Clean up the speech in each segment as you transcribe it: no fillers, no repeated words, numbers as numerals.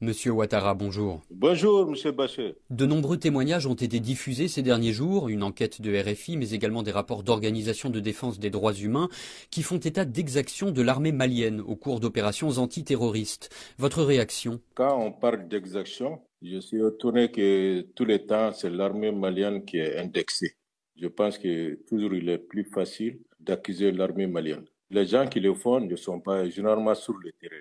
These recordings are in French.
Monsieur Ouattara, bonjour. Bonjour, Monsieur Bachir. De nombreux témoignages ont été diffusés ces derniers jours, une enquête de RFI, mais également des rapports d'organisations de défense des droits humains qui font état d'exactions de l'armée malienne au cours d'opérations antiterroristes. Votre réaction? Quand on parle d'exaction, je suis étonné que tous les temps, c'est l'armée malienne qui est indexée. Je pense que toujours il est plus facile d'accuser l'armée malienne. Les gens qui le font ne sont pas généralement sur le terrain.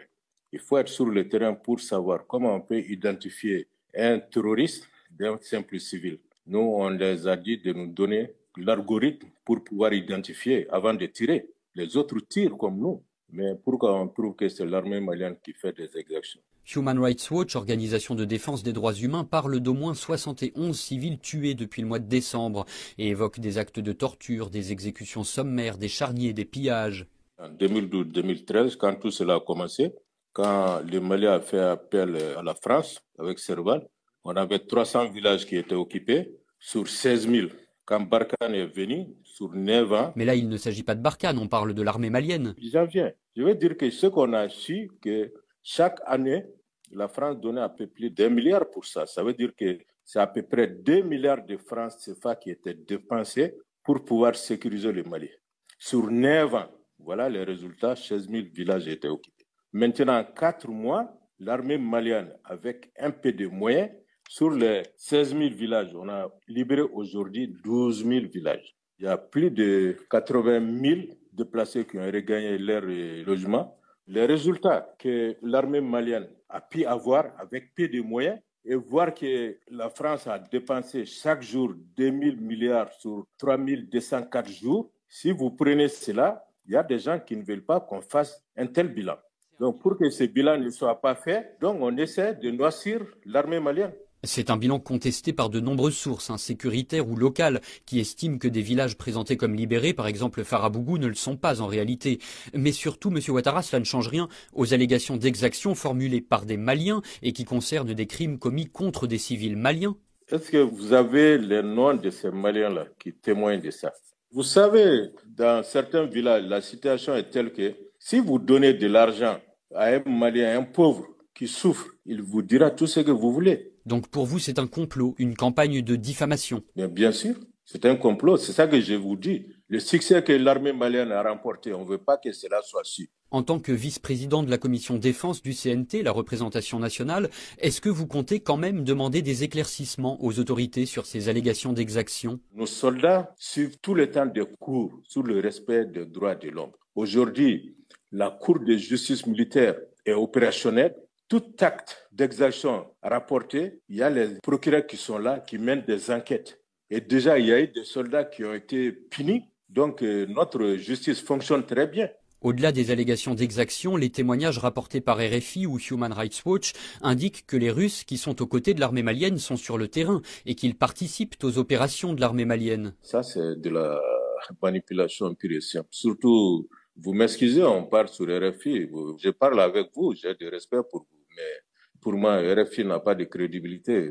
Il faut être sur le terrain pour savoir comment on peut identifier un terroriste d'un simple civil. Nous, on les a dit de nous donner l'algorithme pour pouvoir identifier avant de tirer. Les autres tirent comme nous. Mais pourquoi on trouve que c'est l'armée malienne qui fait des exactions? Human Rights Watch, organisation de défense des droits humains, parle d'au moins 71 civils tués depuis le mois de décembre et évoque des actes de torture, des exécutions sommaires, des charniers, des pillages. En 2012-2013, quand tout cela a commencé, quand le Mali a fait appel à la France avec Serval, on avait 300 villages qui étaient occupés sur 16 000. Quand Barkhane est venu, sur 9 ans, Mais là, il ne s'agit pas de Barkhane, on parle de l'armée malienne. j'en viens. Je veux dire que ce qu'on a su, que chaque année, la France donnait à peu plus d'1 milliard pour ça. Ça veut dire que c'est à peu près 2 milliards de francs CFA qui étaient dépensés pour pouvoir sécuriser le Mali. Sur 9 ans, voilà les résultats, 16 000 villages étaient occupés. Maintenant, en 4 mois, l'armée malienne, avec un peu de moyens, sur les 16 000 villages, on a libéré aujourd'hui 12 000 villages. Il y a plus de 80 000 déplacés qui ont regagné leur logement. Les résultats que l'armée malienne a pu avoir avec peu de moyens et voir que la France a dépensé chaque jour 2 000 milliards sur 3 204 jours, si vous prenez cela, il y a des gens qui ne veulent pas qu'on fasse un tel bilan. Donc pour que ce bilan ne soit pas fait, donc on essaie de noircir l'armée malienne. C'est un bilan contesté par de nombreuses sources, sécuritaires ou locales, qui estiment que des villages présentés comme libérés, par exemple Farabougou, ne le sont pas en réalité. Mais surtout, Monsieur Ouattara, cela ne change rien aux allégations d'exaction formulées par des Maliens et qui concernent des crimes commis contre des civils maliens. Est-ce que vous avez les noms de ces Maliens-là qui témoignent de ça? Vous savez, dans certains villages, la situation est telle que si vous donnez de l'argent à un Malien, un pauvre qui souffre, il vous dira tout ce que vous voulez. Donc pour vous, c'est un complot, une campagne de diffamation. Mais bien sûr, c'est un complot. C'est ça que je vous dis. Le succès que l'armée malienne a remporté, on ne veut pas que cela soit su. En tant que vice-président de la commission défense du CNT, la représentation nationale, est-ce que vous comptez quand même demander des éclaircissements aux autorités sur ces allégations d'exaction? Nos soldats suivent tout le temps des cours sur le respect des droits de l'homme. Aujourd'hui, la Cour de justice militaire est opérationnelle. Tout acte d'exaction rapporté, il y a les procureurs qui sont là, qui mènent des enquêtes. Et déjà, il y a eu des soldats qui ont été punis. Donc, notre justice fonctionne très bien. Au-delà des allégations d'exaction, les témoignages rapportés par RFI ou Human Rights Watch indiquent que les Russes qui sont aux côtés de l'armée malienne sont sur le terrain et qu'ils participent aux opérations de l'armée malienne. Ça, c'est de la manipulation pure et simple. Surtout, vous m'excusez, on parle sur RFI. Je parle avec vous, j'ai du respect pour vous. Mais pour moi, RFI n'a pas de crédibilité.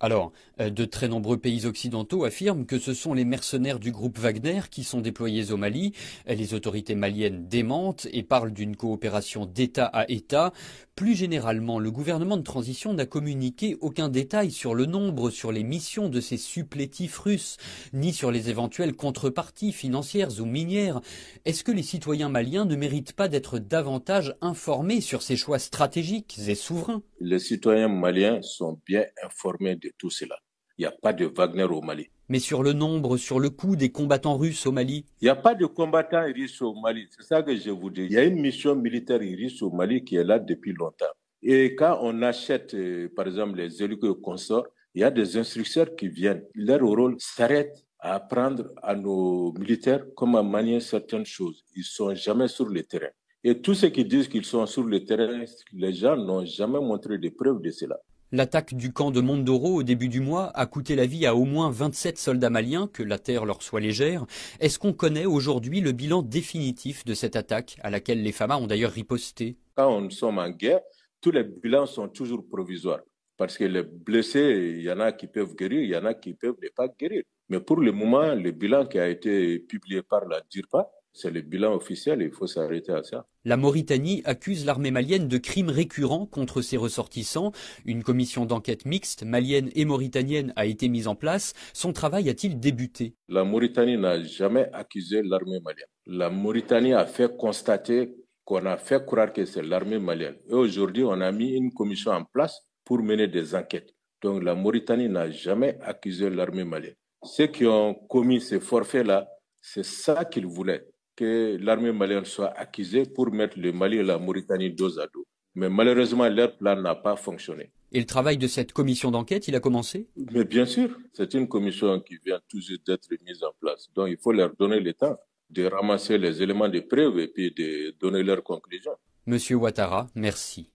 Alors, de très nombreux pays occidentaux affirment que ce sont les mercenaires du groupe Wagner qui sont déployés au Mali. Les autorités maliennes démentent et parlent d'une coopération d'État à État. Plus généralement, le gouvernement de transition n'a communiqué aucun détail sur le nombre, sur les missions de ces supplétifs russes, ni sur les éventuelles contreparties financières ou minières. Est-ce que les citoyens maliens ne méritent pas d'être davantage informés sur ces choix stratégiques et souverains? Les citoyens maliens sont bien informés de tout cela. Il n'y a pas de Wagner au Mali. Mais sur le nombre, sur le coût des combattants russes au Mali? Il n'y a pas de combattants russes au Mali. C'est ça que je vous dis. Il y a une mission militaire russe au Mali qui est là depuis longtemps. Et quand on achète, par exemple, les hélicos consorts, il y a des instructeurs qui viennent. Leur rôle s'arrête à apprendre à nos militaires comment manier certaines choses. Ils ne sont jamais sur le terrain. Et tous ceux qui disent qu'ils sont sur le terrain, les gens n'ont jamais montré de preuves de cela. L'attaque du camp de Mondoro au début du mois a coûté la vie à au moins 27 soldats maliens, que la terre leur soit légère. Est-ce qu'on connaît aujourd'hui le bilan définitif de cette attaque, à laquelle les FAMA ont d'ailleurs riposté? Quand nous sommes en guerre, tous les bilans sont toujours provisoires. Parce que les blessés, il y en a qui peuvent guérir, il y en a qui peuvent ne pas guérir. Mais pour le moment, le bilan qui a été publié par la DIRPA, C'est le bilan officiel, il faut s'arrêter à ça. La Mauritanie accuse l'armée malienne de crimes récurrents contre ses ressortissants. Une commission d'enquête mixte, malienne et mauritanienne, a été mise en place. Son travail a-t-il débuté? La Mauritanie n'a jamais accusé l'armée malienne. La Mauritanie a fait constater qu'on a fait croire que c'est l'armée malienne. Et aujourd'hui, on a mis une commission en place pour mener des enquêtes. Donc la Mauritanie n'a jamais accusé l'armée malienne. Ceux qui ont commis ces forfaits-là, c'est ça qu'ils voulaient, que l'armée malienne soit accusée pour mettre le Mali et la Mauritanie dos à dos. Mais malheureusement, leur plan n'a pas fonctionné. Et le travail de cette commission d'enquête, il a commencé? Mais bien sûr, c'est une commission qui vient tout juste d'être mise en place. Donc il faut leur donner le temps de ramasser les éléments de preuve et puis de donner leurs conclusions. Monsieur Ouattara, merci.